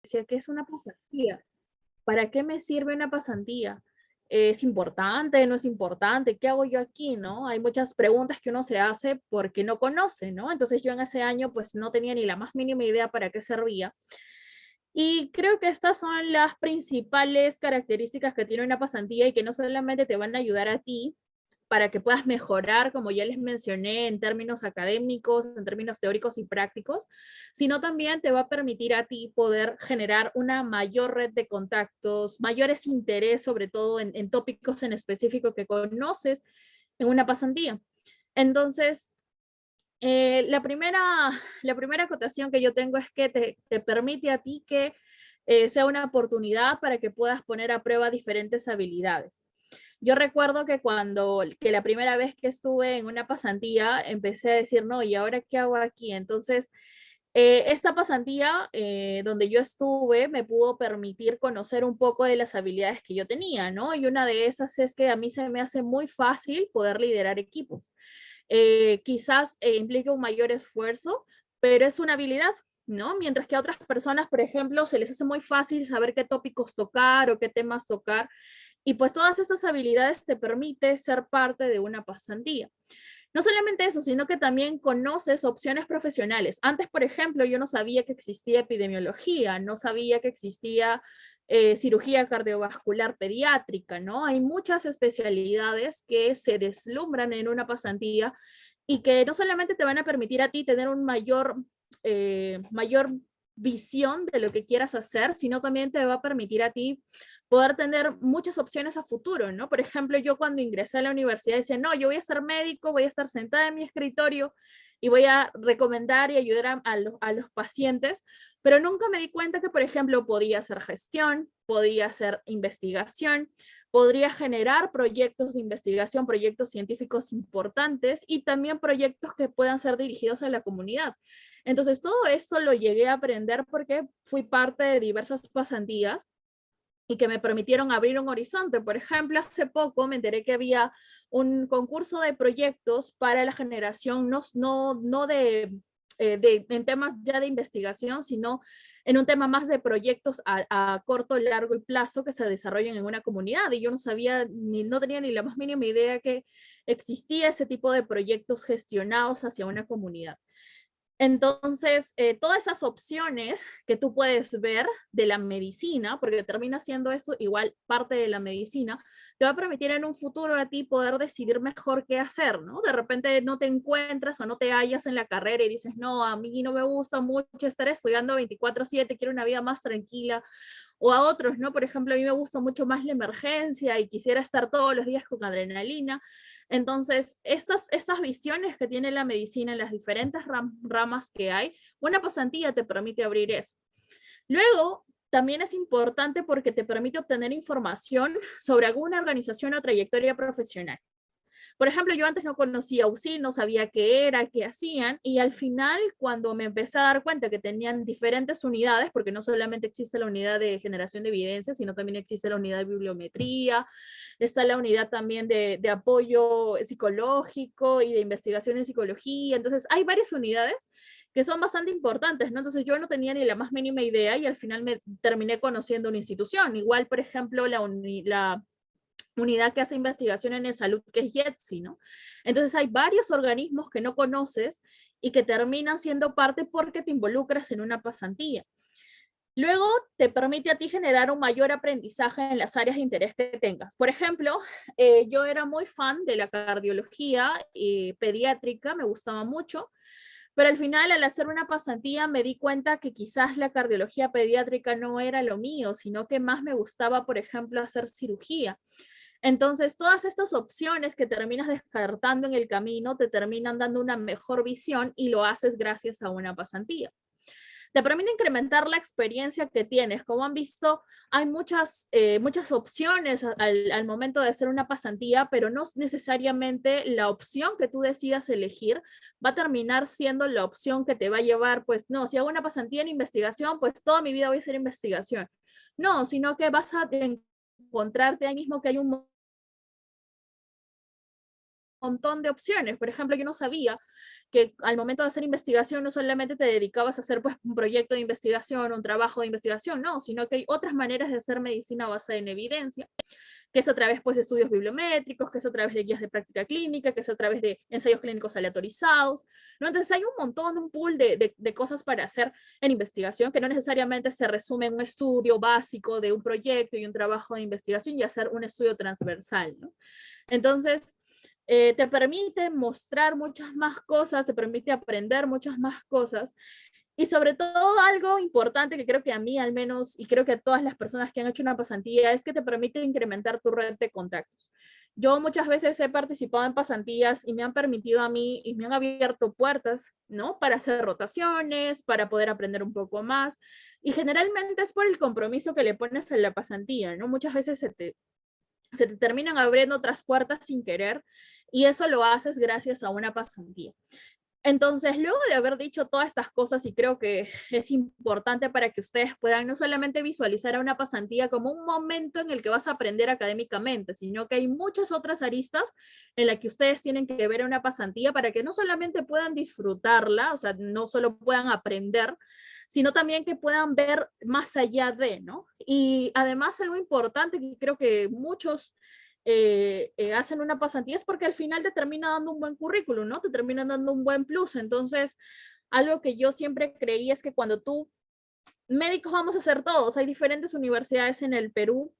decía, ¿qué es una pasantía? ¿Para qué me sirve una pasantía? ¿Es importante? ¿No es importante? ¿Qué hago yo aquí? ¿No? Hay muchas preguntas que uno se hace porque no conoce, ¿no? Entonces yo en ese año pues no tenía ni la más mínima idea para qué servía. Y creo que estas son las principales características que tiene una pasantía y que no solamente te van a ayudar a ti para que puedas mejorar, como ya les mencioné, en términos académicos, en términos teóricos y prácticos, sino también te va a permitir a ti poder generar una mayor red de contactos, mayores interés, sobre todo en tópicos en específico que conoces en una pasantía. Entonces, la primera acotación que yo tengo es que te permite a ti que sea una oportunidad para que puedas poner a prueba diferentes habilidades. Yo recuerdo que la primera vez que estuve en una pasantía, empecé a decir, no, ¿y ahora qué hago aquí? Entonces, esta pasantía donde yo estuve me pudo permitir conocer un poco de las habilidades que yo tenía, ¿no? Y una de esas es que a mí se me hace muy fácil poder liderar equipos. Quizás implique un mayor esfuerzo, pero es una habilidad, ¿no? Mientras que a otras personas, por ejemplo, se les hace muy fácil saber qué tópicos tocar o qué temas tocar. Y pues todas estas habilidades te permite ser parte de una pasantía. No solamente eso, sino que también conoces opciones profesionales. Antes, por ejemplo, yo no sabía que existía epidemiología, no sabía que existía cirugía cardiovascular pediátrica, ¿no? Hay muchas especialidades que se deslumbran en una pasantía y que no solamente te van a permitir a ti tener un mayor visión de lo que quieras hacer, sino también te va a permitir a ti poder tener muchas opciones a futuro, ¿no? Por ejemplo, yo cuando ingresé a la universidad decía, no, yo voy a ser médico, voy a estar sentada en mi escritorio y voy a recomendar y ayudar a los pacientes, pero nunca me di cuenta que, por ejemplo, podía hacer gestión, podía hacer investigación, podría generar proyectos de investigación, proyectos científicos importantes y también proyectos que puedan ser dirigidos a la comunidad. Entonces, todo esto lo llegué a aprender porque fui parte de diversas pasantías y que me permitieron abrir un horizonte. Por ejemplo, hace poco me enteré que había un concurso de proyectos para la generación, no en temas ya de investigación, sino en un tema más de proyectos a corto, largo y plazo que se desarrollen en una comunidad. Y yo no sabía, no tenía ni la más mínima idea que existía ese tipo de proyectos gestionados hacia una comunidad. Entonces, todas esas opciones que tú puedes ver de la medicina, porque termina siendo esto igual parte de la medicina, te va a permitir en un futuro a ti poder decidir mejor qué hacer, ¿no? De repente no te encuentras o no te hallas en la carrera y dices, no, a mí no me gusta mucho estar estudiando 24/7, quiero una vida más tranquila. O a otros, ¿no? Por ejemplo, a mí me gusta mucho más la emergencia y quisiera estar todos los días con adrenalina. Entonces, estas visiones que tiene la medicina en las diferentes ramas que hay, una pasantía te permite abrir eso. Luego, también es importante porque te permite obtener información sobre alguna organización o trayectoria profesional. Por ejemplo, yo antes no conocía UCI, no sabía qué era, qué hacían, y al final, cuando me empecé a dar cuenta que tenían diferentes unidades, porque no solamente existe la unidad de generación de evidencia, sino también existe la unidad de bibliometría, está la unidad también de apoyo psicológico y de investigación en psicología, entonces hay varias unidades que son bastante importantes, ¿no? Entonces yo no tenía ni la más mínima idea y al final me terminé conociendo una institución. Igual, por ejemplo, la unidad que hace investigación en salud, que es JETSI, ¿no? Entonces hay varios organismos que no conoces y que terminan siendo parte porque te involucras en una pasantía. Luego te permite a ti generar un mayor aprendizaje en las áreas de interés que tengas. Por ejemplo, yo era muy fan de la cardiología pediátrica, me gustaba mucho, pero al final al hacer una pasantía me di cuenta que quizás la cardiología pediátrica no era lo mío, sino que más me gustaba, por ejemplo, hacer cirugía. Entonces, todas estas opciones que terminas descartando en el camino te terminan dando una mejor visión y lo haces gracias a una pasantía. Te permite incrementar la experiencia que tienes. Como han visto, hay muchas opciones al momento de hacer una pasantía, pero no necesariamente la opción que tú decidas elegir va a terminar siendo la opción que te va a llevar, pues no, si hago una pasantía en investigación, pues toda mi vida voy a hacer investigación. No, sino que vas a encontrarte ahí mismo que hay un montón de opciones. Por ejemplo, yo no sabía que al momento de hacer investigación no solamente te dedicabas a hacer pues un proyecto de investigación, un trabajo de investigación, no, sino que hay otras maneras de hacer medicina basada en evidencia, que es a través pues, de estudios bibliométricos, que es a través de guías de práctica clínica, que es a través de ensayos clínicos aleatorizados, ¿no? Entonces hay un montón, un pool de cosas para hacer en investigación que no necesariamente se resume en un estudio básico de un proyecto y un trabajo de investigación y hacer un estudio transversal, ¿no? Entonces, te permite mostrar muchas más cosas, te permite aprender muchas más cosas y sobre todo algo importante que creo que a mí al menos, y creo que a todas las personas que han hecho una pasantía, es que te permite incrementar tu red de contactos. Yo muchas veces he participado en pasantías y me han permitido a mí y me han abierto puertas, ¿no? Para hacer rotaciones, para poder aprender un poco más. Y generalmente es por el compromiso que le pones a la pasantía, ¿no? Muchas veces se te terminan abriendo otras puertas sin querer y eso lo haces gracias a una pasantía. Entonces, luego de haber dicho todas estas cosas, y creo que es importante para que ustedes puedan no solamente visualizar a una pasantía como un momento en el que vas a aprender académicamente, sino que hay muchas otras aristas en las que ustedes tienen que ver a una pasantía para que no solamente puedan disfrutarla, o sea, no solo puedan aprender, sino también que puedan ver más allá de, ¿no? Y además algo importante que creo que muchos hacen una pasantía es porque al final te termina dando un buen currículum, ¿no? Te termina dando un buen plus. Entonces, algo que yo siempre creí es que cuando tú, médicos vamos a ser todos, hay diferentes universidades en el Perú,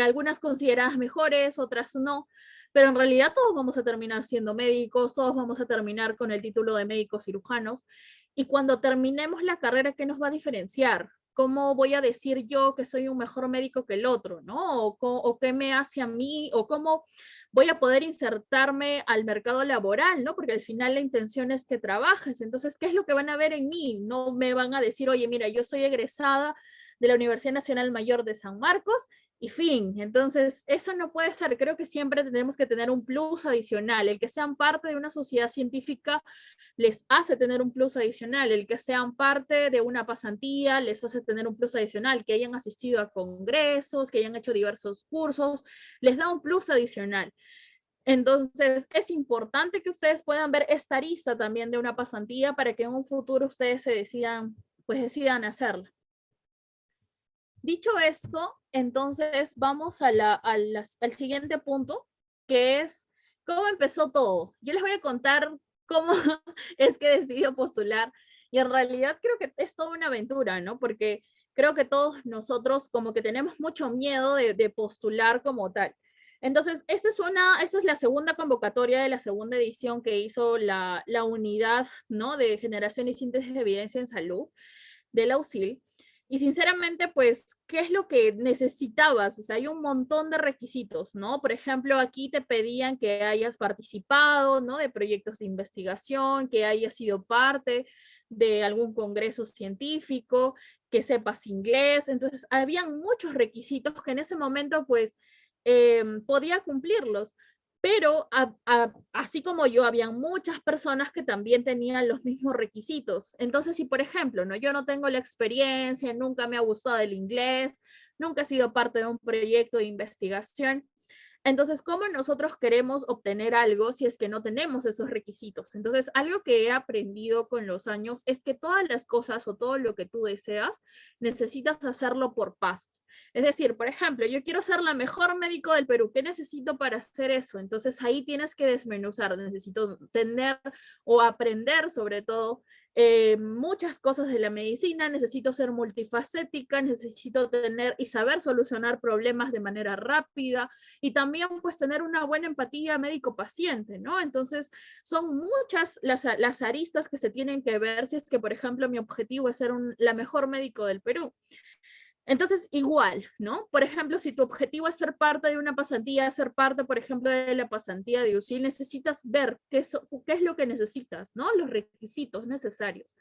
algunas consideradas mejores, otras no, pero en realidad todos vamos a terminar siendo médicos, todos vamos a terminar con el título de médicos cirujanos, y cuando terminemos la carrera, ¿qué nos va a diferenciar? ¿Cómo voy a decir yo que soy un mejor médico que el otro, ¿no? O qué me hace a mí, o cómo voy a poder insertarme al mercado laboral, ¿no? Porque al final la intención es que trabajes. Entonces, ¿qué es lo que van a ver en mí? No me van a decir, oye, mira, yo soy egresada de la Universidad Nacional Mayor de San Marcos y fin. Entonces, eso no puede ser. Creo que siempre tenemos que tener un plus adicional. El que sean parte de una sociedad científica les hace tener un plus adicional. El que sean parte de una pasantía les hace tener un plus adicional. Que hayan asistido a congresos, que hayan hecho diversos cursos, les da un plus adicional. Entonces, es importante que ustedes puedan ver esta arista también de una pasantía para que en un futuro ustedes se decidan, pues decidan hacerla. Dicho esto, entonces vamos al siguiente punto, que es cómo empezó todo. Yo les voy a contar cómo es que decidí postular y en realidad creo que es toda una aventura, ¿no? Porque creo que todos nosotros como que tenemos mucho miedo de postular como tal. Entonces, esta es la segunda convocatoria de la segunda edición que hizo la unidad, ¿no? De generación y síntesis de evidencia en salud de la USIL. Y sinceramente, pues, ¿qué es lo que necesitabas? O sea, hay un montón de requisitos, ¿no? Por ejemplo, aquí te pedían que hayas participado, ¿no? De proyectos de investigación, que hayas sido parte de algún congreso científico, que sepas inglés. Entonces, habían muchos requisitos que en ese momento, pues, podía cumplirlos. Pero así como yo, había muchas personas que también tenían los mismos requisitos. Entonces, si por ejemplo, ¿no? Yo no tengo la experiencia, nunca me ha gustado el inglés, nunca he sido parte de un proyecto de investigación, entonces, ¿cómo nosotros queremos obtener algo si es que no tenemos esos requisitos? Entonces, algo que he aprendido con los años es que todas las cosas o todo lo que tú deseas, necesitas hacerlo por pasos. Es decir, por ejemplo, yo quiero ser la mejor médico del Perú. ¿Qué necesito para hacer eso? Entonces, ahí tienes que desmenuzar. Necesito tener o aprender sobre todo muchas cosas de la medicina, necesito ser multifacética, necesito tener y saber solucionar problemas de manera rápida y también pues tener una buena empatía médico-paciente, ¿no? Entonces son muchas las aristas que se tienen que ver si es que, por ejemplo, mi objetivo es ser la mejor médico del Perú. Entonces, igual, ¿no? Por ejemplo, si tu objetivo es ser parte de una pasantía, ser parte, por ejemplo, de la pasantía de UCIL, necesitas ver qué es lo que necesitas, ¿no? Los requisitos necesarios.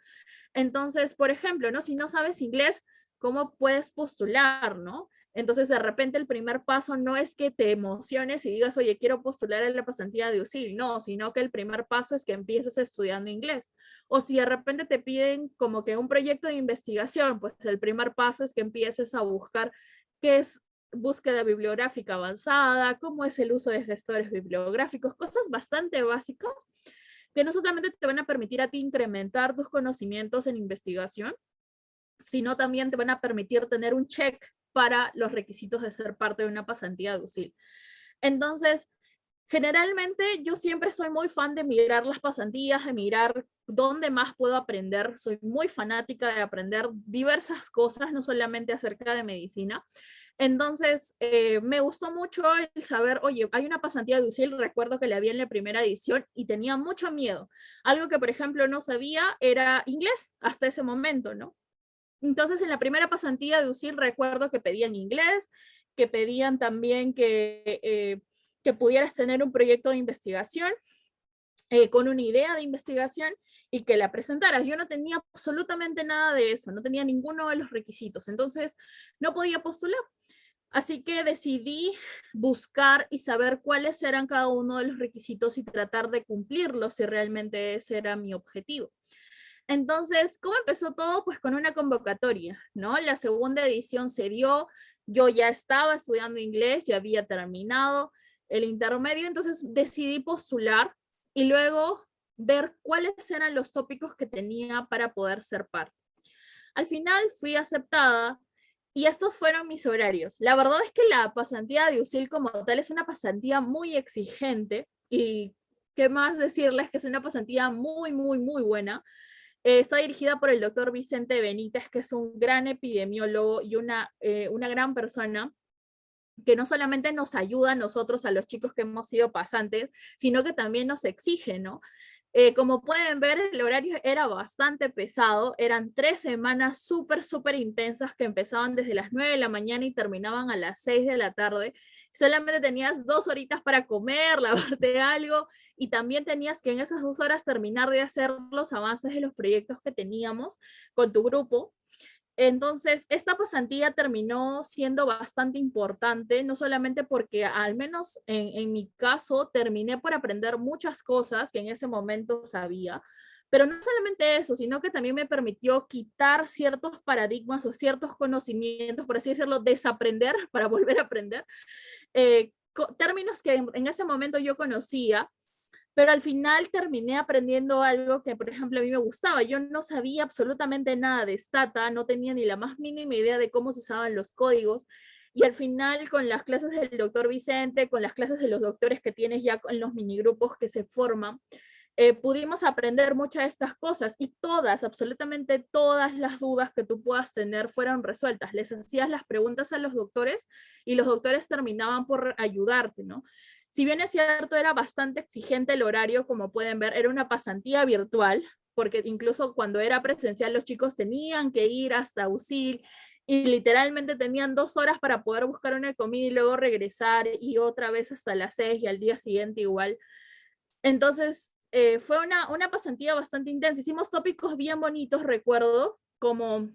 Entonces, por ejemplo, ¿no? Si no sabes inglés, ¿cómo puedes postular, no? Entonces, de repente, el primer paso no es que te emociones y digas, oye, quiero postular a la pasantía de UCIL, no, sino que el primer paso es que empieces estudiando inglés. O si de repente te piden como que un proyecto de investigación, pues el primer paso es que empieces a buscar qué es búsqueda bibliográfica avanzada, cómo es el uso de gestores bibliográficos, cosas bastante básicas que no solamente te van a permitir a ti incrementar tus conocimientos en investigación, sino también te van a permitir tener un check para los requisitos de ser parte de una pasantía de USIL. Entonces, generalmente yo siempre soy muy fan de mirar las pasantías, de mirar dónde más puedo aprender. Soy muy fanática de aprender diversas cosas, no solamente acerca de medicina. Entonces, me gustó mucho el saber, oye, hay una pasantía de UCIL, recuerdo que la vi en la primera edición y tenía mucho miedo. Algo que, por ejemplo, no sabía era inglés hasta ese momento, ¿no? Entonces, en la primera pasantía de UCIL recuerdo que pedían inglés, que pedían también que pudieras tener un proyecto de investigación con una idea de investigación y que la presentaras. Yo no tenía absolutamente nada de eso, no tenía ninguno de los requisitos, entonces no podía postular. Así que decidí buscar y saber cuáles eran cada uno de los requisitos y tratar de cumplirlos si realmente ese era mi objetivo. Entonces, ¿cómo empezó todo? Pues con una convocatoria, ¿no? La segunda edición se dio, yo ya estaba estudiando inglés, ya había terminado el intermedio, entonces decidí postular y luego ver cuáles eran los tópicos que tenía para poder ser parte. Al final fui aceptada y estos fueron mis horarios. La verdad es que la pasantía de UCIL como tal es una pasantía muy exigente y qué más decirles que es una pasantía muy, muy, muy buena. Está dirigida por el doctor Vicente Benítez, que es un gran epidemiólogo y una gran persona que no solamente nos ayuda a nosotros, a los chicos que hemos sido pasantes, sino que también nos exige, ¿no? Como pueden ver, el horario era bastante pesado, eran 3 semanas súper, súper intensas que empezaban desde las 9 de la mañana y terminaban a las 6 de la tarde. Solamente tenías 2 horitas para comer, lavarte algo, y también tenías que en esas 2 horas terminar de hacer los avances de los proyectos que teníamos con tu grupo. Entonces, esta pasantía terminó siendo bastante importante, no solamente porque al menos en mi caso terminé por aprender muchas cosas que en ese momento sabía, pero no solamente eso, sino que también me permitió quitar ciertos paradigmas o ciertos conocimientos, por así decirlo, desaprender para volver a aprender, términos que en ese momento yo conocía, pero al final terminé aprendiendo algo que, por ejemplo, a mí me gustaba. Yo no sabía absolutamente nada de Stata, no tenía ni la más mínima idea de cómo se usaban los códigos, y al final con las clases del doctor Vicente, con las clases de los doctores que tienes ya en los minigrupos que se forman, pudimos aprender muchas de estas cosas y todas, absolutamente todas las dudas que tú puedas tener fueron resueltas. Les hacías las preguntas a los doctores y los doctores terminaban por ayudarte, ¿no? Si bien es cierto, era bastante exigente el horario, como pueden ver, era una pasantía virtual, porque incluso cuando era presencial los chicos tenían que ir hasta UCIL y literalmente tenían 2 horas para poder buscar una comida y luego regresar y otra vez hasta las 6 y al día siguiente igual. Entonces, fue una pasantía bastante intensa. Hicimos tópicos bien bonitos, recuerdo, como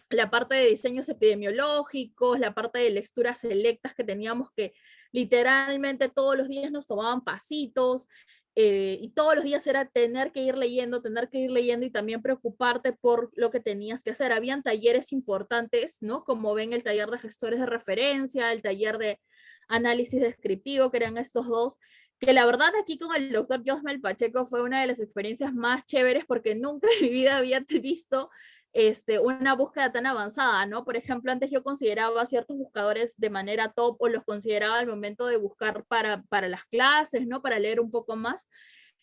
la parte de diseños epidemiológicos, la parte de lecturas selectas que teníamos que literalmente todos los días nos tomaban pasitos, y todos los días era tener que ir leyendo y también preocuparte por lo que tenías que hacer. Habían talleres importantes, ¿no? Como ven el taller de gestores de referencia, el taller de análisis descriptivo, que eran estos dos, que la verdad aquí con el doctor Josmel Pacheco fue una de las experiencias más chéveres porque nunca en mi vida había visto una búsqueda tan avanzada, ¿no? Por ejemplo, antes yo consideraba ciertos buscadores de manera top o los consideraba al momento de buscar para las clases, ¿no? Para leer un poco más.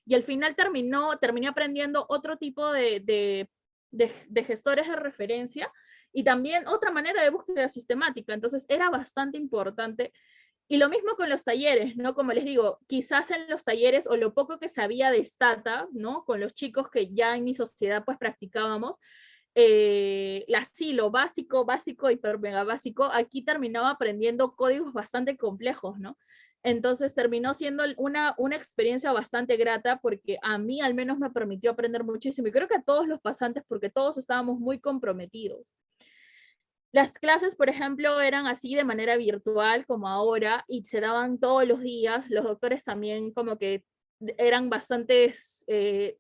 Y al final terminé aprendiendo otro tipo de gestores de referencia y también otra manera de búsqueda sistemática. Entonces era bastante importante. Y lo mismo con los talleres, ¿no? Como les digo, quizás en los talleres o lo poco que sabía de Stata, ¿no? Con los chicos que ya en mi sociedad pues practicábamos, sí, lo básico, básico, hiper mega básico, aquí terminaba aprendiendo códigos bastante complejos, ¿no? Entonces terminó siendo una experiencia bastante grata porque a mí al menos me permitió aprender muchísimo y creo que a todos los pasantes porque todos estábamos muy comprometidos. Las clases, por ejemplo, eran así de manera virtual como ahora y se daban todos los días. Los doctores también como que eran bastantes,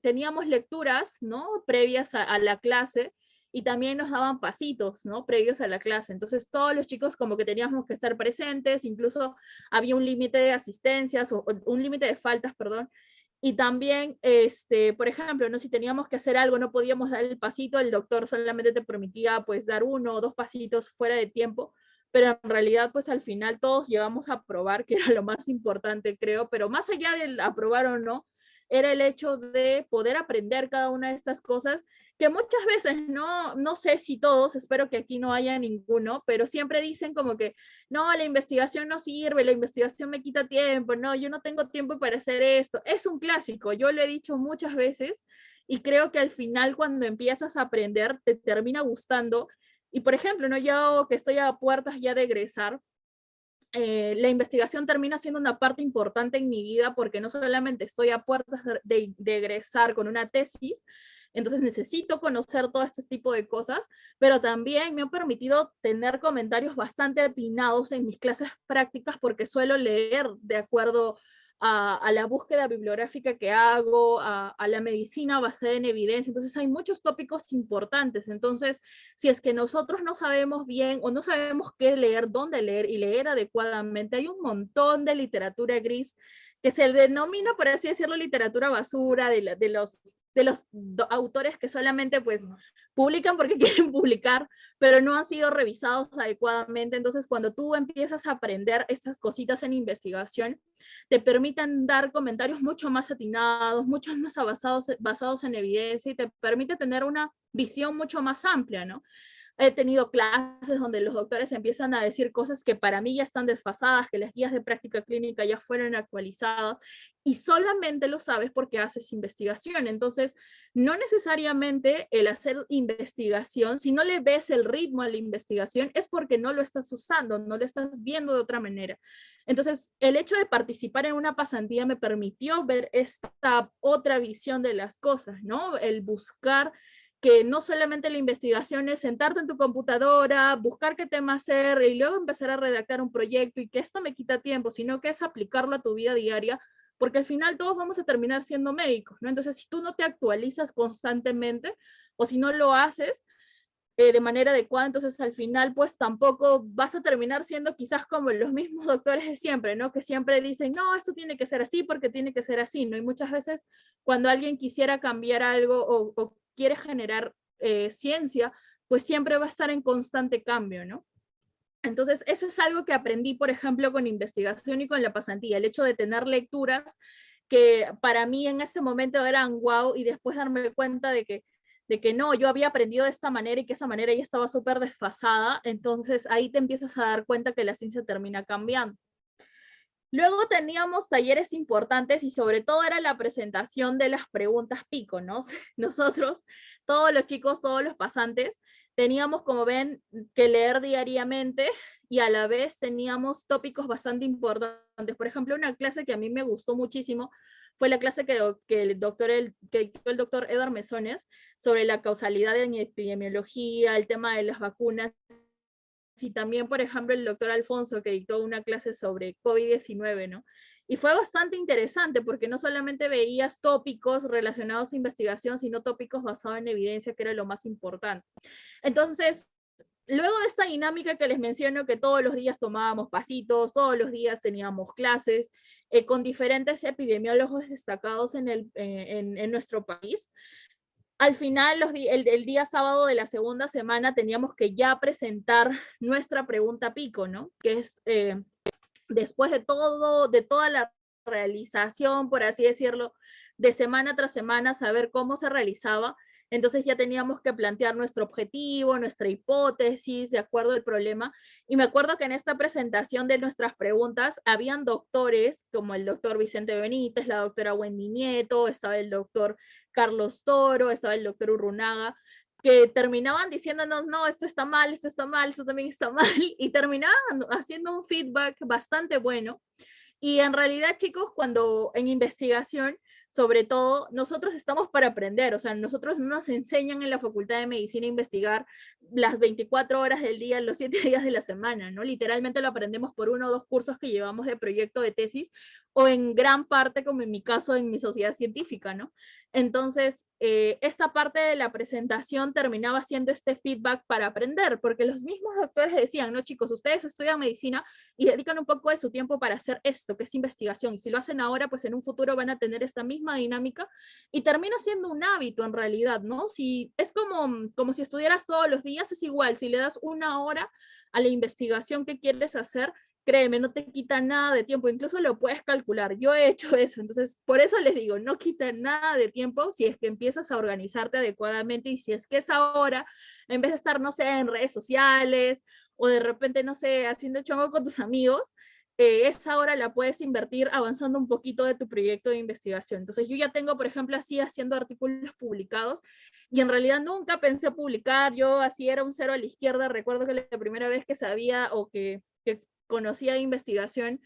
teníamos lecturas, ¿no? Previas a la clase y también nos daban pasitos, ¿no? Previos a la clase. Entonces todos los chicos como que teníamos que estar presentes, incluso había un límite de asistencias o un límite de faltas, perdón, Y también, por ejemplo, ¿no? Si teníamos que hacer algo, no podíamos dar el pasito, el doctor solamente te permitía pues dar 1 o 2 pasitos fuera de tiempo, pero en realidad pues al final todos llegamos a aprobar, que era lo más importante, creo, pero más allá del aprobar o no, era el hecho de poder aprender cada una de estas cosas que muchas veces, no sé si todos, espero que aquí no haya ninguno, pero siempre dicen como que no, la investigación no sirve, la investigación me quita tiempo, no, yo no tengo tiempo para hacer esto. Es un clásico, yo lo he dicho muchas veces y creo que al final cuando empiezas a aprender te termina gustando. Y por ejemplo, ¿no? Yo que estoy a puertas ya de egresar, la investigación termina siendo una parte importante en mi vida porque no solamente estoy a puertas de egresar con una tesis, entonces necesito conocer todo este tipo de cosas, pero también me ha permitido tener comentarios bastante atinados en mis clases prácticas porque suelo leer de acuerdo a la búsqueda bibliográfica que hago, a la medicina basada en evidencia. Entonces hay muchos tópicos importantes. Entonces, si es que nosotros no sabemos bien o no sabemos qué leer, dónde leer y leer adecuadamente, hay un montón de literatura gris que se denomina, por así decirlo, literatura basura, de los autores que solamente pues publican porque quieren publicar, pero no han sido revisados adecuadamente. Entonces, cuando tú empiezas a aprender estas cositas en investigación, te permiten dar comentarios mucho más atinados, mucho más basados en evidencia y te permite tener una visión mucho más amplia, ¿no? He tenido clases donde los doctores empiezan a decir cosas que para mí ya están desfasadas, que las guías de práctica clínica ya fueron actualizadas y solamente lo sabes porque haces investigación. Entonces, no necesariamente el hacer investigación, si no le ves el ritmo a la investigación, es porque no lo estás usando, no lo estás viendo de otra manera. Entonces, el hecho de participar en una pasantía me permitió ver esta otra visión de las cosas, ¿no? El buscar que no solamente la investigación es sentarte en tu computadora, buscar qué tema hacer y luego empezar a redactar un proyecto y que esto me quita tiempo, sino que es aplicarlo a tu vida diaria, porque al final todos vamos a terminar siendo médicos, ¿no? Entonces, si tú no te actualizas constantemente o si no lo haces de manera adecuada, entonces al final pues tampoco vas a terminar siendo quizás como los mismos doctores de siempre, ¿no? Que siempre dicen, no, esto tiene que ser así porque tiene que ser así, ¿no? Y muchas veces cuando alguien quisiera cambiar algo o quiere generar ciencia, pues siempre va a estar en constante cambio, ¿no? Entonces, eso es algo que aprendí, por ejemplo, con investigación y con la pasantía, el hecho de tener lecturas que para mí en ese momento eran wow y después darme cuenta de que no, yo había aprendido de esta manera y que esa manera ya estaba súper desfasada, entonces ahí te empiezas a dar cuenta que la ciencia termina cambiando. Luego teníamos talleres importantes y sobre todo era la presentación de las preguntas pico, ¿no? Nosotros, todos los chicos, todos los pasantes, teníamos, como ven, que leer diariamente y a la vez teníamos tópicos bastante importantes. Por ejemplo, una clase que a mí me gustó muchísimo fue la clase que dio el doctor Edward Mesones sobre la causalidad en epidemiología, el tema de las vacunas y también, por ejemplo, el doctor Alfonso que dictó una clase sobre COVID-19, ¿no? Y fue bastante interesante porque no solamente veías tópicos relacionados a investigación, sino tópicos basados en evidencia, que era lo más importante. Entonces, luego de esta dinámica que les menciono, que todos los días tomábamos pasitos, todos los días teníamos clases con diferentes epidemiólogos destacados en nuestro país, al final, el día sábado de la segunda semana teníamos que ya presentar nuestra pregunta pico, ¿no? Que es después de toda la realización, por así decirlo, de semana tras semana, saber cómo se realizaba. Entonces ya teníamos que plantear nuestro objetivo, nuestra hipótesis, de acuerdo al problema. Y me acuerdo que en esta presentación de nuestras preguntas, habían doctores, como el doctor Vicente Benítez, la doctora Wendy Nieto, estaba el doctor Carlos Toro, estaba el doctor Urrunaga, que terminaban diciéndonos, no, esto está mal, esto está mal, esto también está mal, y terminaban haciendo un feedback bastante bueno. Y en realidad, chicos, cuando en investigación, sobre todo, nosotros estamos para aprender, o sea, nosotros no nos enseñan en la Facultad de Medicina a investigar las 24 horas del día, los 7 días de la semana, ¿no? Literalmente lo aprendemos por 1 o 2 cursos que llevamos de proyecto de tesis, o en gran parte, como en mi caso, en mi sociedad científica, ¿no? Entonces, esta parte de la presentación terminaba siendo este feedback para aprender, porque los mismos doctores decían, no chicos, ustedes estudian medicina y dedican un poco de su tiempo para hacer esto, que es investigación, y si lo hacen ahora, pues en un futuro van a tener esta misma dinámica, y termina siendo un hábito en realidad, ¿no? Si, es como si estudiaras todos los días, es igual, si le das una hora a la investigación que quieres hacer, créeme, no te quita nada de tiempo, incluso lo puedes calcular. Yo he hecho eso, entonces por eso les digo, no quita nada de tiempo si es que empiezas a organizarte adecuadamente y si es que es ahora, en vez de estar, no sé, en redes sociales o de repente, no sé, haciendo chongo con tus amigos, esa hora la puedes invertir avanzando un poquito de tu proyecto de investigación. Entonces yo ya tengo, por ejemplo, así haciendo artículos publicados y en realidad nunca pensé publicar, yo así era un cero a la izquierda, recuerdo que la primera vez que sabía o que conocía de investigación,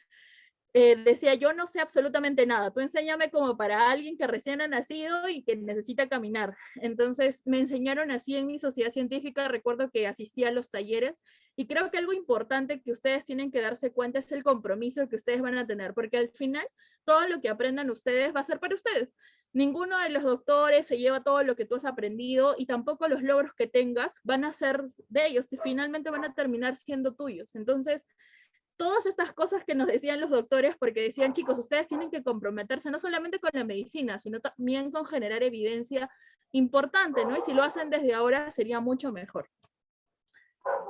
decía, yo no sé absolutamente nada, tú enséñame como para alguien que recién ha nacido y que necesita caminar. Entonces me enseñaron así en mi sociedad científica, recuerdo que asistía a los talleres y creo que algo importante que ustedes tienen que darse cuenta es el compromiso que ustedes van a tener, porque al final todo lo que aprendan ustedes va a ser para ustedes. Ninguno de los doctores se lleva todo lo que tú has aprendido y tampoco los logros que tengas van a ser de ellos, y finalmente van a terminar siendo tuyos. Entonces, todas estas cosas que nos decían los doctores, porque decían, chicos, ustedes tienen que comprometerse no solamente con la medicina, sino también con generar evidencia importante, ¿no? Y si lo hacen desde ahora sería mucho mejor.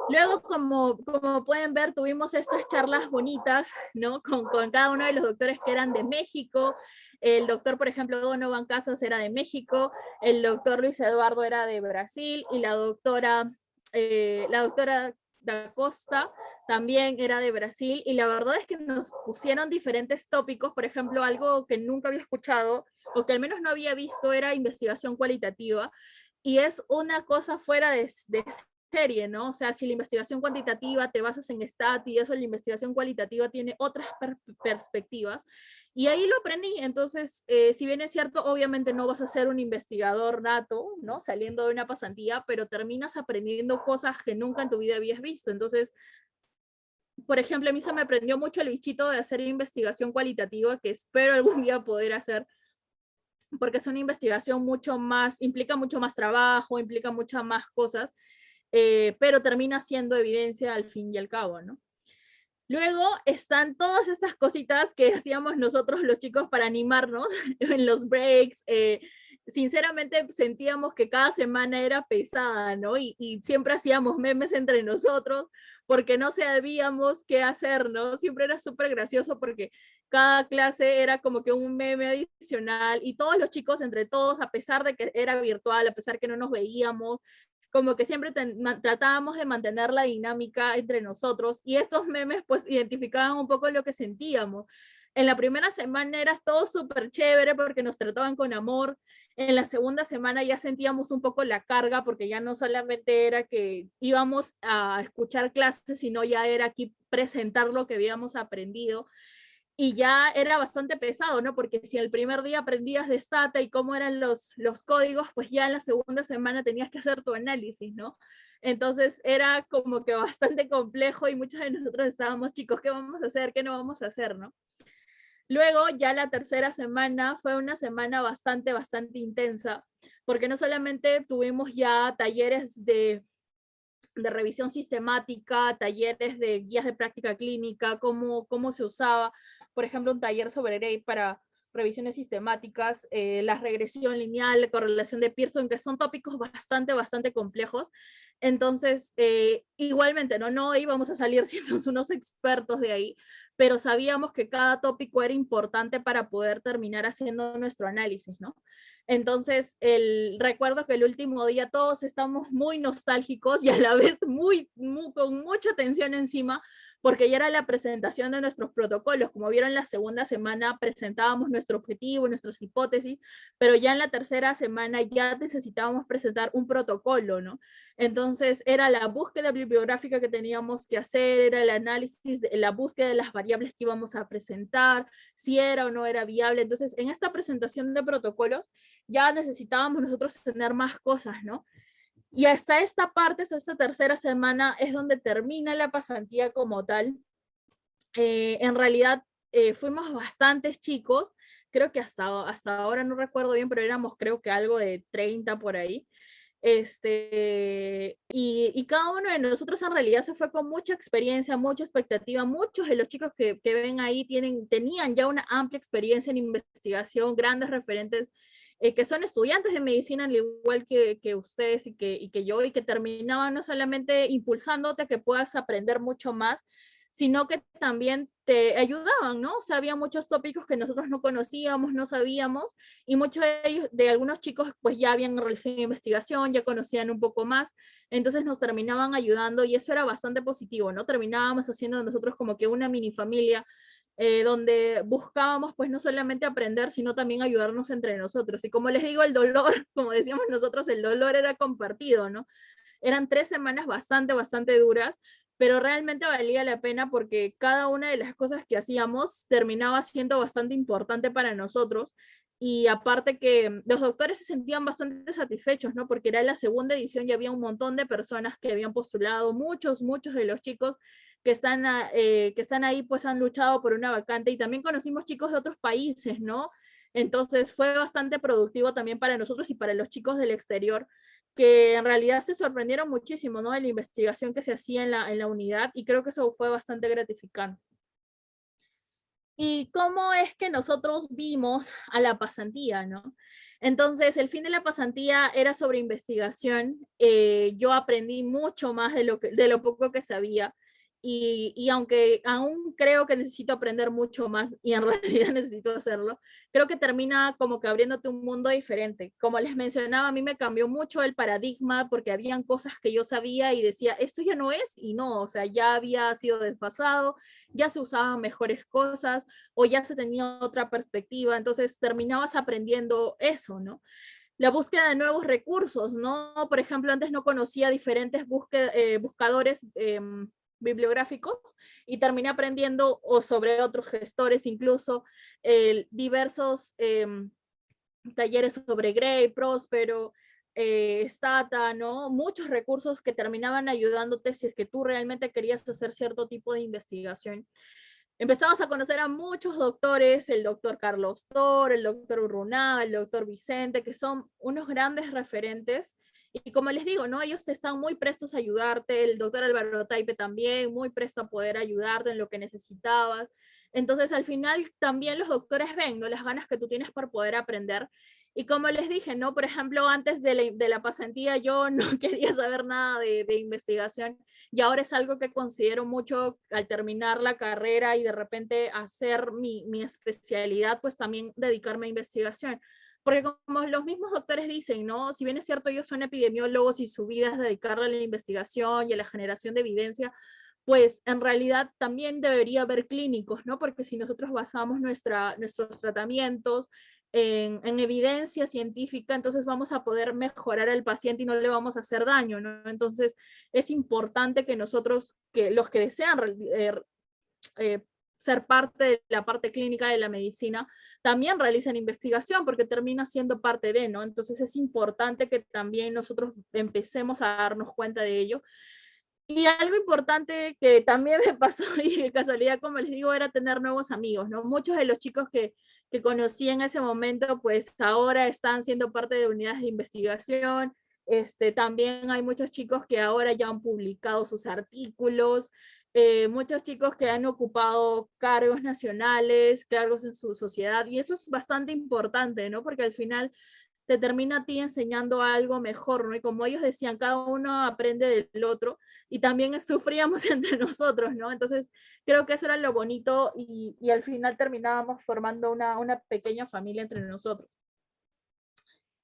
Luego, como pueden ver, tuvimos estas charlas bonitas, ¿no? Con cada uno de los doctores que eran de México. El doctor, por ejemplo, Donovan Casos era de México, el doctor Luis Eduardo era de Brasil y la doctora Da Costa también era de Brasil. Y la verdad es que nos pusieron diferentes tópicos, por ejemplo, algo que nunca había escuchado o que al menos no había visto era investigación cualitativa. Y es una cosa fuera de serie, ¿no? O sea, si la investigación cuantitativa te basas en STAT y eso, la investigación cualitativa tiene otras perspectivas. Y ahí lo aprendí. Entonces, si bien es cierto, obviamente no vas a ser un investigador nato, ¿no? Saliendo de una pasantía, pero terminas aprendiendo cosas que nunca en tu vida habías visto. Entonces, por ejemplo, a mí se me aprendió mucho el bichito de hacer investigación cualitativa, que espero algún día poder hacer, porque es una investigación mucho más, implica mucho más trabajo, implica muchas más cosas, pero termina siendo evidencia al fin y al cabo, ¿no? Luego están todas estas cositas que hacíamos nosotros los chicos para animarnos en los breaks. Sinceramente sentíamos que cada semana era pesada, ¿no? Y siempre hacíamos memes entre nosotros porque no sabíamos qué hacer, ¿no? Siempre era súper gracioso porque cada clase era como que un meme adicional y todos los chicos entre todos, a pesar de que era virtual, a pesar que no nos veíamos, como que siempre tratábamos de mantener la dinámica entre nosotros y estos memes pues identificaban un poco lo que sentíamos. En la primera semana era todo súper chévere porque nos trataban con amor. En la segunda semana ya sentíamos un poco la carga porque ya no solamente era que íbamos a escuchar clases, sino ya era aquí presentar lo que habíamos aprendido y ya era bastante pesado, ¿no? Porque si el primer día aprendías de Stata y cómo eran los códigos, pues ya en la segunda semana tenías que hacer tu análisis, ¿no? Entonces era como que bastante complejo y muchos de nosotros estábamos, chicos, ¿qué vamos a hacer? ¿Qué no vamos a hacer, no? Luego ya la tercera semana fue una semana bastante intensa, porque no solamente tuvimos ya talleres de revisión sistemática, talleres de guías de práctica clínica, cómo se usaba, por ejemplo, un taller sobre array para revisiones sistemáticas, la regresión lineal, la correlación de Pearson, que son tópicos bastante complejos. Entonces, igualmente, no íbamos a salir siendo unos expertos de ahí, pero sabíamos que cada tópico era importante para poder terminar haciendo nuestro análisis, ¿no? Entonces, recuerdo que el último día todos estamos muy nostálgicos y a la vez con mucha tensión encima, porque ya era la presentación de nuestros protocolos. Como vieron, la segunda semana presentábamos nuestro objetivo, nuestras hipótesis, pero ya en la tercera semana ya necesitábamos presentar un protocolo, ¿no? Entonces, era la búsqueda bibliográfica que teníamos que hacer, era el análisis, la búsqueda de las variables que íbamos a presentar, si era o no era viable. Entonces, en esta presentación de protocolos, ya necesitábamos nosotros tener más cosas, ¿no? Y hasta esta parte, hasta esta tercera semana, es donde termina la pasantía como tal. En realidad, fuimos bastantes chicos, creo que hasta ahora no recuerdo bien, pero éramos creo que algo de 30 por ahí. Y cada uno de nosotros en realidad se fue con mucha experiencia, mucha expectativa. Muchos de los chicos que ven ahí tenían ya una amplia experiencia en investigación, grandes referentes que son estudiantes de medicina, al igual que ustedes y que yo, y que terminaban no solamente impulsándote a que puedas aprender mucho más, sino que también te ayudaban, ¿no? O sea, había muchos tópicos que nosotros no conocíamos, no sabíamos, y muchos de ellos, de algunos chicos, pues ya habían realizado investigación, ya conocían un poco más, entonces nos terminaban ayudando y eso era bastante positivo, ¿no? Terminábamos haciendo nosotros como que una mini familia donde buscábamos pues no solamente aprender, sino también ayudarnos entre nosotros. Y como les digo, el dolor, como decíamos nosotros, el dolor era compartido, ¿no? Eran 3 semanas bastante duras, pero realmente valía la pena porque cada una de las cosas que hacíamos terminaba siendo bastante importante para nosotros. Y aparte que los doctores se sentían bastante satisfechos, ¿no? Porque era la segunda edición y había un montón de personas que habían postulado, muchos de los chicos que están ahí pues han luchado por una vacante y también conocimos chicos de otros países, ¿no? Entonces fue bastante productivo también para nosotros y para los chicos del exterior que en realidad se sorprendieron muchísimo, ¿no? De la investigación que se hacía en la unidad y creo que eso fue bastante gratificante. ¿Y cómo es que nosotros vimos a la pasantía, no? Entonces, el fin de la pasantía era sobre investigación. Yo aprendí mucho más de lo poco que sabía. Y aunque aún creo que necesito aprender mucho más, y en realidad necesito hacerlo, creo que termina como que abriéndote un mundo diferente. Como les mencionaba, a mí me cambió mucho el paradigma porque habían cosas que yo sabía y decía, esto ya no es, y no, o sea, ya había sido desfasado, ya se usaban mejores cosas o ya se tenía otra perspectiva, entonces terminabas aprendiendo eso, ¿no? La búsqueda de nuevos recursos, ¿no? Por ejemplo, antes no conocía diferentes buscadores bibliográficos y terminé aprendiendo o sobre otros gestores, incluso diversos talleres sobre Gray, Próspero, Stata, ¿no? Muchos recursos que terminaban ayudándote si es que tú realmente querías hacer cierto tipo de investigación. Empezamos a conocer a muchos doctores, el doctor Carlos Tor, el doctor Urruná, el doctor Vicente, que son unos grandes referentes. Y como les digo, ¿no? Ellos están muy prestos a ayudarte, el doctor Álvaro Taipe también, muy presto a poder ayudarte en lo que necesitabas. Entonces, al final, también los doctores ven, ¿no? Las ganas que tú tienes por poder aprender. Y como les dije, ¿no? Por ejemplo, antes de la pasantía yo no quería saber nada de investigación y ahora es algo que considero mucho al terminar la carrera y de repente hacer mi especialidad, pues también dedicarme a investigación. Porque como los mismos doctores dicen, ¿no? Si bien es cierto, ellos son epidemiólogos y su vida es dedicarle a la investigación y a la generación de evidencia, pues en realidad también debería haber clínicos, ¿no? Porque si nosotros basamos nuestros tratamientos en evidencia científica, entonces vamos a poder mejorar al paciente y no le vamos a hacer daño, ¿no? Entonces es importante que nosotros, que los que desean eh, ser parte de la parte clínica de la medicina, también realicen investigación porque termina siendo parte de, ¿no? Entonces es importante que también nosotros empecemos a darnos cuenta de ello. Y algo importante que también me pasó y de casualidad, como les digo, era tener nuevos amigos, ¿no? Muchos de los chicos que conocí en ese momento, pues ahora están siendo parte de unidades de investigación. También hay muchos chicos que ahora ya han publicado sus artículos, muchos chicos que han ocupado cargos nacionales, cargos en su sociedad, y eso es bastante importante, ¿no? Porque al final te termina a ti enseñando algo mejor, ¿no? Y como ellos decían, cada uno aprende del otro y también sufríamos entre nosotros, ¿no? Entonces, creo que eso era lo bonito y al final terminábamos formando una pequeña familia entre nosotros.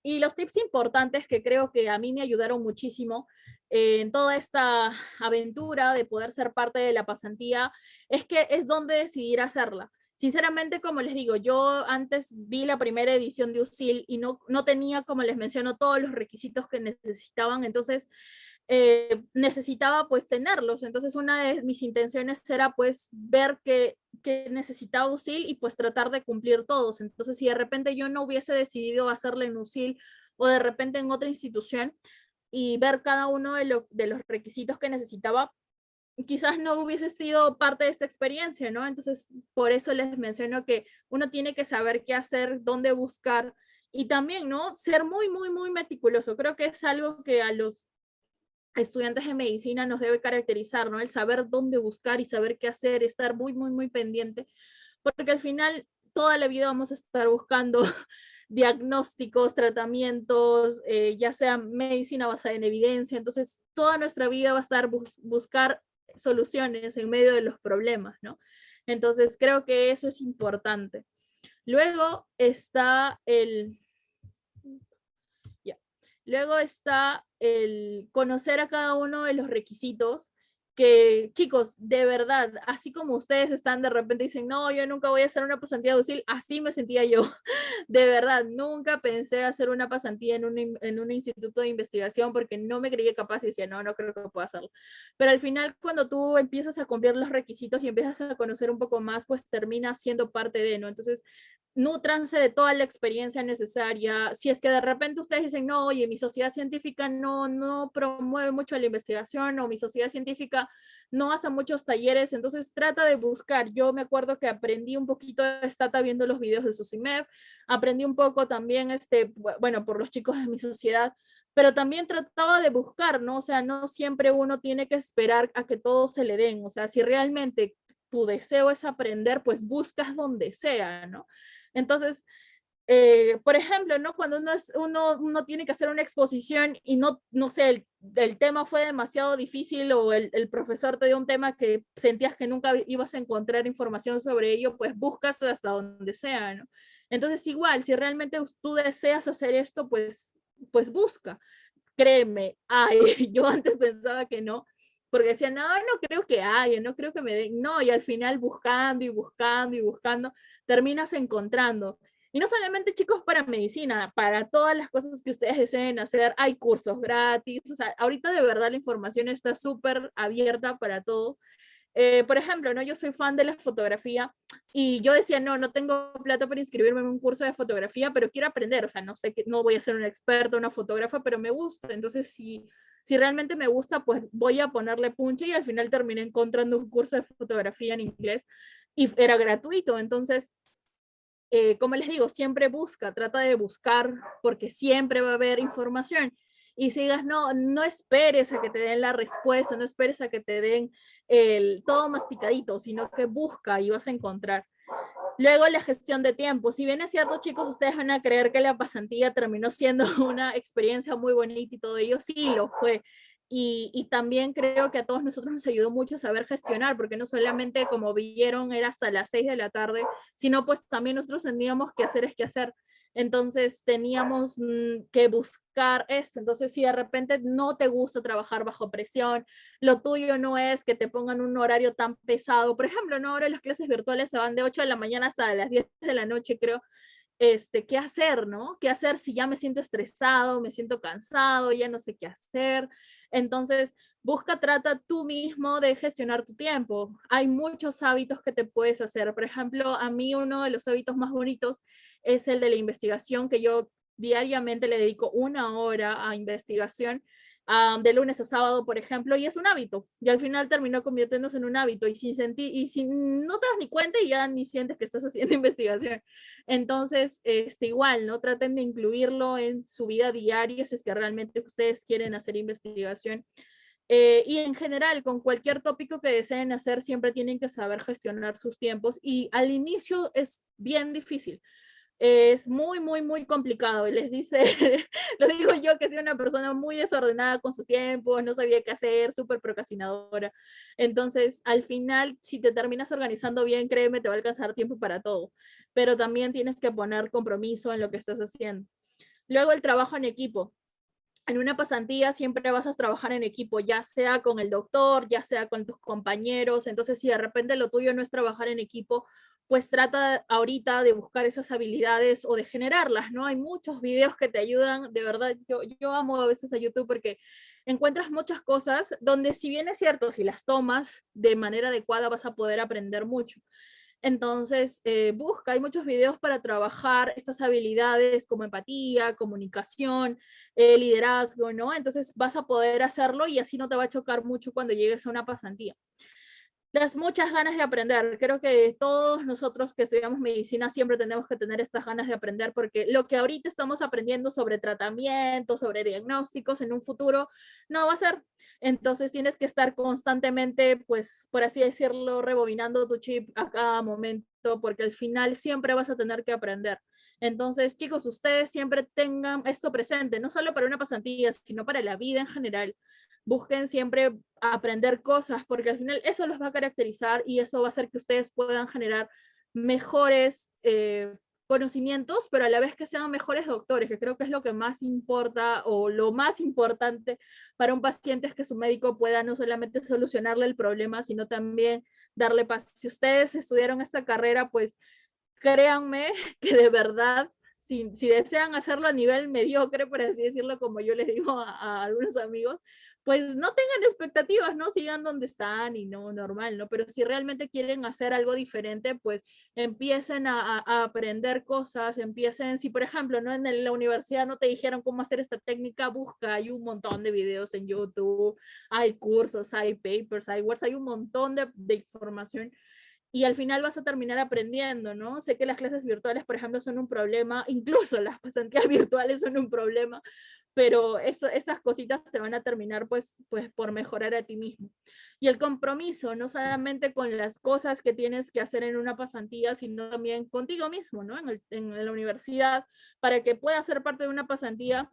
Y los tips importantes que creo que a mí me ayudaron muchísimo en toda esta aventura de poder ser parte de la pasantía es que es donde decidir hacerla. Sinceramente, como les digo, yo antes vi la primera edición de USIL y no tenía, como les menciono, todos los requisitos que necesitaban, entonces necesitaba pues tenerlos. Entonces una de mis intenciones era pues ver que necesitaba USIL y pues tratar de cumplir todos. Entonces si de repente yo no hubiese decidido hacerle en USIL o de repente en otra institución y ver cada uno de los requisitos que necesitaba, quizás no hubiese sido parte de esta experiencia, ¿no? Entonces, por eso les menciono que uno tiene que saber qué hacer, dónde buscar y también, ¿no? Ser muy, muy, muy meticuloso. Creo que es algo que a los estudiantes de medicina nos debe caracterizar, ¿no? El saber dónde buscar y saber qué hacer, estar muy, muy, muy pendiente, porque al final toda la vida vamos a estar buscando diagnósticos, tratamientos, ya sea medicina basada en evidencia, entonces toda nuestra vida va a estar buscar soluciones en medio de los problemas, ¿no? Entonces creo que eso es importante. Luego está ya. Luego está el conocer a cada uno de los requisitos que, chicos, de verdad, así como ustedes están de repente dicen, no, yo nunca voy a hacer una pasantía de UCIL, así me sentía yo. De verdad, nunca pensé hacer una pasantía en un instituto de investigación porque no me creía capaz y decía, no, no creo que pueda hacerlo. Pero al final, cuando tú empiezas a cumplir los requisitos y empiezas a conocer un poco más, pues termina siendo parte de, ¿no? Entonces, nútranse de toda la experiencia necesaria. Si es que de repente ustedes dicen, no, oye, mi sociedad científica no promueve mucho la investigación o mi sociedad científica no hace muchos talleres, entonces trata de buscar. Yo me acuerdo que aprendí un poquito de Stata viendo los videos de SUSIMED, aprendí un poco también, bueno, por los chicos de mi sociedad, pero también trataba de buscar, ¿no? O sea, no siempre uno tiene que esperar a que todo se le den, o sea, si realmente tu deseo es aprender, pues buscas donde sea, ¿no? Entonces, por ejemplo, ¿no? Cuando uno tiene que hacer una exposición y no sé, el tema fue demasiado difícil o el profesor te dio un tema que sentías que nunca ibas a encontrar información sobre ello, pues buscas hasta donde sea, ¿no? Entonces, igual, si realmente tú deseas hacer esto, pues busca. Créeme, ay, yo antes pensaba que no, porque decía, no, no creo que haya, no creo que me den, no, y al final buscando y buscando y buscando, terminas encontrando. Y no solamente chicos para medicina, para todas las cosas que ustedes deseen hacer, hay cursos gratis, o sea, ahorita de verdad la información está súper abierta para todo. Por ejemplo, ¿no? Yo soy fan de la fotografía y yo decía, no, no tengo plata para inscribirme en un curso de fotografía, pero quiero aprender, o sea, no sé, no voy a ser una experta, una fotógrafa, pero me gusta, entonces si realmente me gusta, pues voy a ponerle punche y al final terminé encontrando un curso de fotografía en inglés y era gratuito, entonces como les digo, siempre busca, trata de buscar, porque siempre va a haber información. Y sigas, no esperes a que te den la respuesta, no esperes a que te den todo masticadito, sino que busca y vas a encontrar. Luego la gestión de tiempo. Si bien es cierto, chicos, ustedes van a creer que la pasantía terminó siendo una experiencia muy bonita y todo ello, sí lo fue. Y también creo que a todos nosotros nos ayudó mucho saber gestionar, porque no solamente, como vieron, era hasta las 6 de la tarde, sino pues también nosotros teníamos que hacer es que hacer. Entonces teníamos que buscar esto. Entonces, si de repente no te gusta trabajar bajo presión, lo tuyo no es que te pongan un horario tan pesado. Por ejemplo, no, ahora las clases virtuales se van de 8 de la mañana hasta las 10 de la noche, creo. ¿Qué hacer, no? ¿Qué hacer si ya me siento estresado, me siento cansado, ya no sé qué hacer? Entonces, trata tú mismo de gestionar tu tiempo. Hay muchos hábitos que te puedes hacer. Por ejemplo, a mí uno de los hábitos más bonitos es el de la investigación, que yo diariamente le dedico 1 hora a investigación de lunes a sábado, por ejemplo, y es un hábito. Y al final terminó convirtiéndose en un hábito y sin sentir, y sin, no te das ni cuenta y ya ni sientes que estás haciendo investigación. Entonces, igual, ¿no? Traten de incluirlo en su vida diaria si es que realmente ustedes quieren hacer investigación. Y en general, con cualquier tópico que deseen hacer, siempre tienen que saber gestionar sus tiempos y al inicio es bien difícil, es muy, muy, muy complicado. Y les dice, lo digo yo que soy una persona muy desordenada con sus tiempos, no sabía qué hacer, súper procrastinadora. Entonces, al final, si te terminas organizando bien, créeme, te va a alcanzar tiempo para todo. Pero también tienes que poner compromiso en lo que estás haciendo. Luego, el trabajo en equipo. En una pasantía siempre vas a trabajar en equipo, ya sea con el doctor, ya sea con tus compañeros. Entonces, si de repente lo tuyo no es trabajar en equipo, pues trata ahorita de buscar esas habilidades o de generarlas, ¿no? Hay muchos videos que te ayudan, de verdad, yo amo a veces a YouTube porque encuentras muchas cosas donde si bien es cierto, si las tomas de manera adecuada vas a poder aprender mucho. Entonces, busca, hay muchos videos para trabajar estas habilidades como empatía, comunicación, liderazgo, ¿no? Entonces vas a poder hacerlo y así no te va a chocar mucho cuando llegues a una pasantía. Las muchas ganas de aprender. Creo que todos nosotros que estudiamos medicina siempre tenemos que tener estas ganas de aprender porque lo que ahorita estamos aprendiendo sobre tratamiento, sobre diagnósticos en un futuro, no va a ser. Entonces tienes que estar constantemente, pues, por así decirlo, rebobinando tu chip a cada momento porque al final siempre vas a tener que aprender. Entonces, chicos, ustedes siempre tengan esto presente, no solo para una pasantía, sino para la vida en general. Busquen siempre aprender cosas, porque al final eso los va a caracterizar y eso va a hacer que ustedes puedan generar mejores conocimientos, pero a la vez que sean mejores doctores, que creo que es lo que más importa o lo más importante para un paciente es que su médico pueda no solamente solucionarle el problema, sino también darle paz. Si ustedes estudiaron esta carrera, pues créanme que de verdad, si desean hacerlo a nivel mediocre, por así decirlo, como yo les digo a algunos amigos, pues no tengan expectativas, ¿no? Sigan donde están y no, normal, ¿no? Pero si realmente quieren hacer algo diferente, pues empiecen a aprender cosas, empiecen, si por ejemplo, ¿no? En la universidad no te dijeron cómo hacer esta técnica, busca, hay un montón de videos en YouTube, hay cursos, hay papers, hay words, hay un montón de información y al final vas a terminar aprendiendo, ¿no? Sé que las clases virtuales, por ejemplo, son un problema, incluso las pasantías virtuales son un problema, pero esas cositas te van a terminar pues por mejorar a ti mismo. Y el compromiso, no solamente con las cosas que tienes que hacer en una pasantía, sino también contigo mismo, ¿no? En la universidad, para que puedas ser parte de una pasantía,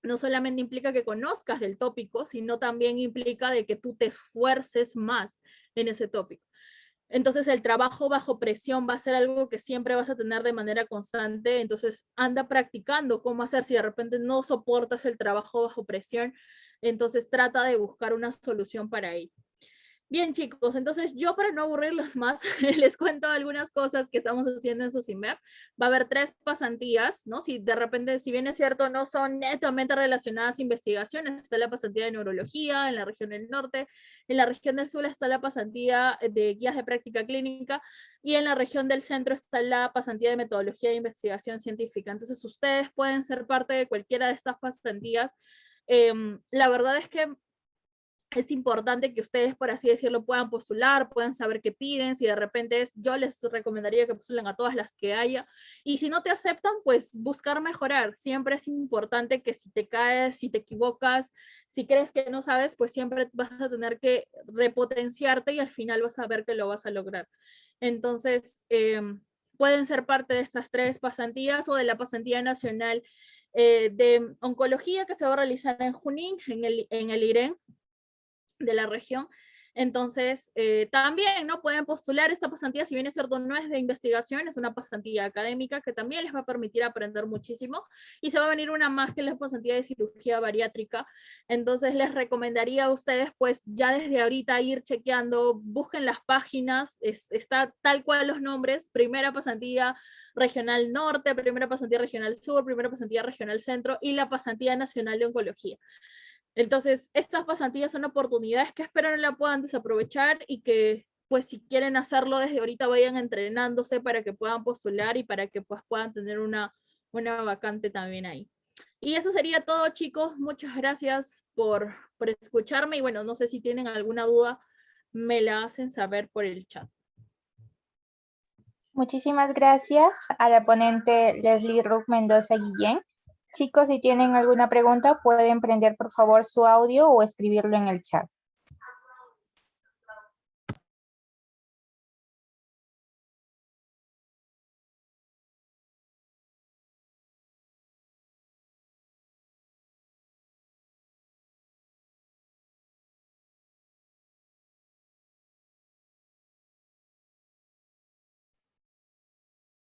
no solamente implica que conozcas del tópico, sino también implica de que tú te esfuerces más en ese tópico. Entonces el trabajo bajo presión va a ser algo que siempre vas a tener de manera constante, entonces anda practicando cómo hacer si de repente no soportas el trabajo bajo presión, entonces trata de buscar una solución para ello. Bien, chicos, entonces yo para no aburrirlos más, les cuento algunas cosas que estamos haciendo en SOCIMEP. Va a haber 3 pasantías, ¿no? Si de repente, si bien es cierto, no son netamente relacionadas a investigaciones, está la pasantía de neurología en la región del norte, en la región del sur está la pasantía de guías de práctica clínica y en la región del centro está la pasantía de metodología de investigación científica. Entonces ustedes pueden ser parte de cualquiera de estas pasantías. La verdad es que es importante que ustedes, por así decirlo, puedan postular, puedan saber qué piden, si de repente es, yo les recomendaría que postulen a todas las que haya, y si no te aceptan, pues buscar mejorar. Siempre es importante que si te caes, si te equivocas, si crees que no sabes, pues siempre vas a tener que repotenciarte y al final vas a ver que lo vas a lograr. Entonces, pueden ser parte de estas 3 pasantías o de la pasantía nacional de oncología que se va a realizar en Junín, en el IREN de la región. Entonces, también no pueden postular esta pasantía, si bien es cierto, no es de investigación, es una pasantía académica que también les va a permitir aprender muchísimo. Y se va a venir una más que es la pasantía de cirugía bariátrica. Entonces, les recomendaría a ustedes, pues ya desde ahorita ir chequeando, busquen las páginas, está tal cual los nombres, primera pasantía regional norte, primera pasantía regional sur, primera pasantía regional centro y la pasantía nacional de oncología. Entonces, estas pasantías son oportunidades que espero no la puedan desaprovechar y que, pues, si quieren hacerlo desde ahorita, vayan entrenándose para que puedan postular y para que pues, puedan tener una vacante también ahí. Y eso sería todo, chicos. Muchas gracias por escucharme y bueno, no sé si tienen alguna duda, me la hacen saber por el chat. Muchísimas gracias a la ponente Leslie Ruth Mendoza Guillén. Chicos, si tienen alguna pregunta, pueden prender por favor su audio o escribirlo en el chat.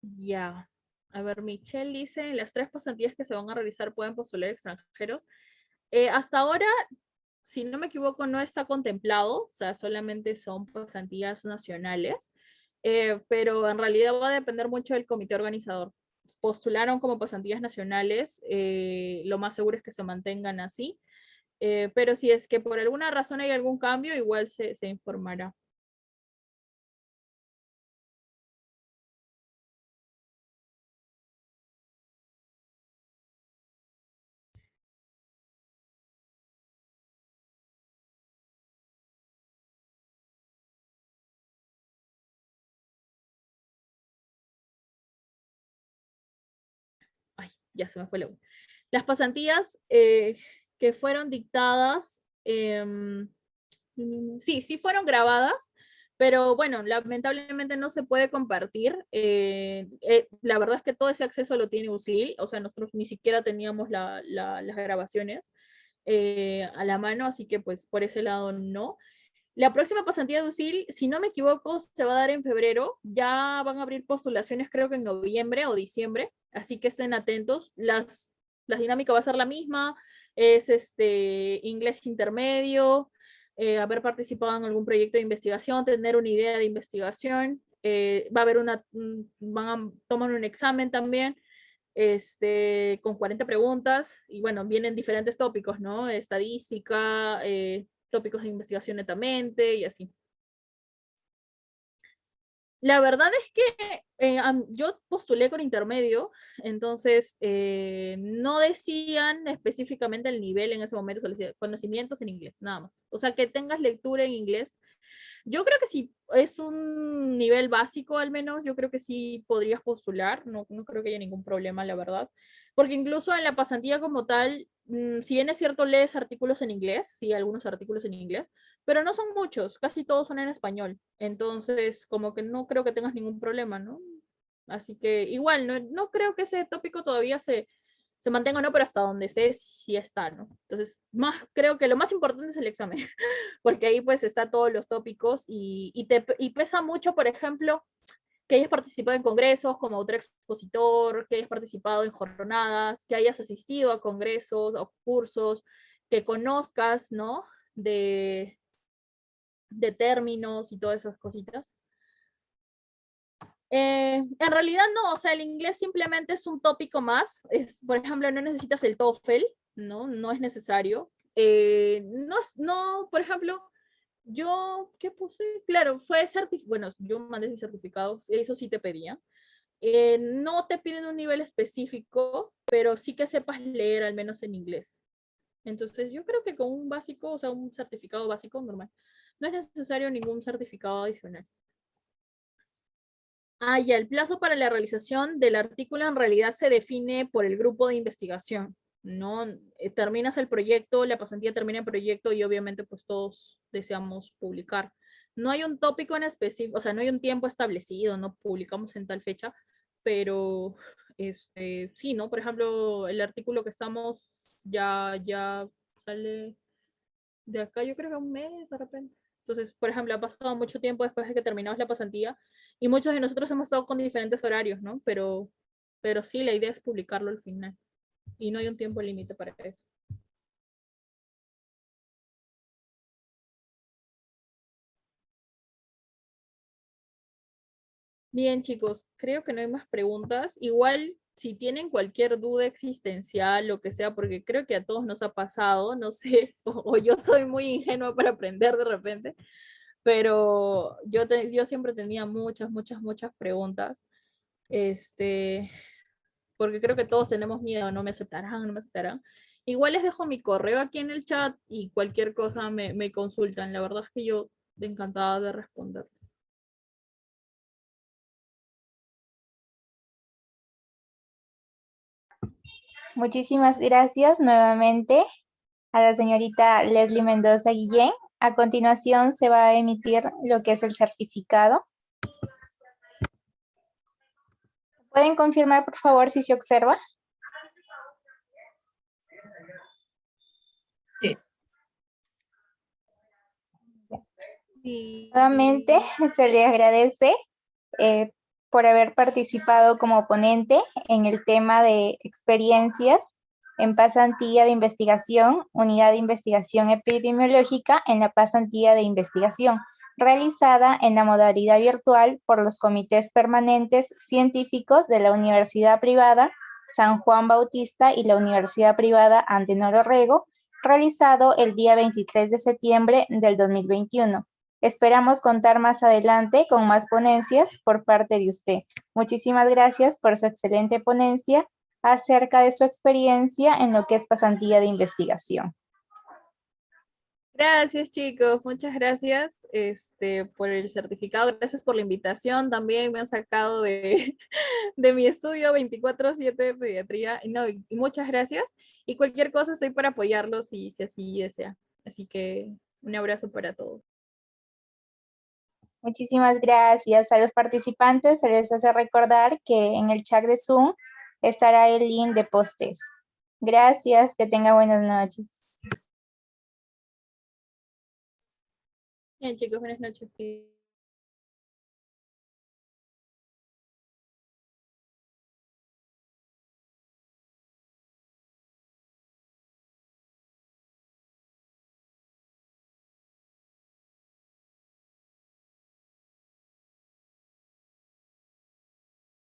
Ya. A ver, Michelle dice, las 3 pasantías que se van a realizar pueden postular extranjeros. Hasta ahora, si no me equivoco, no está contemplado, o sea, solamente son pasantías nacionales, pero en realidad va a depender mucho del comité organizador. Postularon como pasantías nacionales, lo más seguro es que se mantengan así, pero si es que por alguna razón hay algún cambio, igual se informará. ya se me fue la U. Las pasantías que fueron dictadas, sí fueron grabadas, pero bueno, lamentablemente no se puede compartir. La verdad es que todo ese acceso lo tiene USIL, o sea, nosotros ni siquiera teníamos las grabaciones a la mano, así que pues por ese lado no. La próxima pasantía de USIL, si no me equivoco, se va a dar en febrero. Ya van a abrir postulaciones, creo que en noviembre o diciembre, así que estén atentos. La dinámica va a ser la misma, es inglés intermedio, haber participado en algún proyecto de investigación, tener una idea de investigación. Va a haber toman un examen también, con 40 preguntas, y bueno, vienen diferentes tópicos, ¿no? Estadística, tópicos de investigación netamente y así. La verdad es que yo postulé con intermedio, entonces no decían específicamente el nivel en ese momento, solo decía conocimientos en inglés, nada más. O sea, que tengas lectura en inglés. Yo creo que si es un nivel básico al menos, yo creo que sí podrías postular, no creo que haya ningún problema, la verdad. Porque incluso en la pasantía como tal, si bien es cierto, lees artículos en inglés, sí, algunos artículos en inglés, pero no son muchos, casi todos son en español. Entonces, como que no creo que tengas ningún problema, ¿no? Así que igual, no creo que ese tópico todavía se mantenga, no, pero hasta donde sé, sí está, ¿no? Entonces, creo que lo más importante es el examen, porque ahí pues está todos los tópicos y pesa mucho, por ejemplo, que hayas participado en congresos como autor expositor, que hayas participado en jornadas, que hayas asistido a congresos o cursos, que conozcas, ¿no? De términos y todas esas cositas. En realidad no, o sea, el inglés simplemente es un tópico más. Por ejemplo, no necesitas el TOEFL, no es necesario. No, por ejemplo, yo, ¿qué puse? Claro, bueno, yo mandé mis certificados, eso sí te pedía. No te piden un nivel específico, pero sí que sepas leer al menos en inglés. Entonces, yo creo que con un básico, o sea, un certificado básico normal, no es necesario ningún certificado adicional. Ya, el plazo para la realización del artículo en realidad se define por el grupo de investigación, ¿no? Terminas el proyecto, la pasantía termina el proyecto y obviamente pues todos deseamos publicar. No hay un tópico en específico, o sea, no hay un tiempo establecido, no publicamos en tal fecha, pero sí, ¿no? Por ejemplo, el artículo que estamos ya sale de acá, yo creo que un mes de repente. Entonces, por ejemplo, ha pasado mucho tiempo después de que terminamos la pasantía y muchos de nosotros hemos estado con diferentes horarios, ¿no? Pero sí, la idea es publicarlo al final y no hay un tiempo límite para eso. Bien, chicos, creo que no hay más preguntas. Igual, si tienen cualquier duda existencial, lo que sea, porque creo que a todos nos ha pasado, no sé, o yo soy muy ingenua para aprender de repente, pero yo siempre tenía muchas preguntas. Porque creo que todos tenemos miedo, no me aceptarán, no me aceptarán. Igual les dejo mi correo aquí en el chat y cualquier cosa me consultan. La verdad es que yo encantada de responder. Muchísimas gracias nuevamente a la señorita Leslie Mendoza Guillén. A continuación se va a emitir lo que es el certificado. ¿Pueden confirmar, por favor, si se observa? Sí. Nuevamente se le agradece por haber participado como ponente en el tema de experiencias en pasantía de investigación, unidad de investigación epidemiológica en la pasantía de investigación, realizada en la modalidad virtual por los comités permanentes científicos de la Universidad Privada San Juan Bautista y la Universidad Privada Antenor Orrego, realizado el día 23 de septiembre del 2021. Esperamos contar más adelante con más ponencias por parte de usted. Muchísimas gracias por su excelente ponencia acerca de su experiencia en lo que es pasantía de investigación. Gracias, chicos. Muchas gracias por el certificado. Gracias por la invitación. También me han sacado de, de mi estudio 24/7 de pediatría. Y no, y muchas gracias. Y cualquier cosa estoy para apoyarlos si así desea. Así que un abrazo para todos. Muchísimas gracias. A los participantes se les hace recordar que en el chat de Zoom estará el link de postes. Gracias, que tenga buenas noches. Bien, chicos, buenas noches.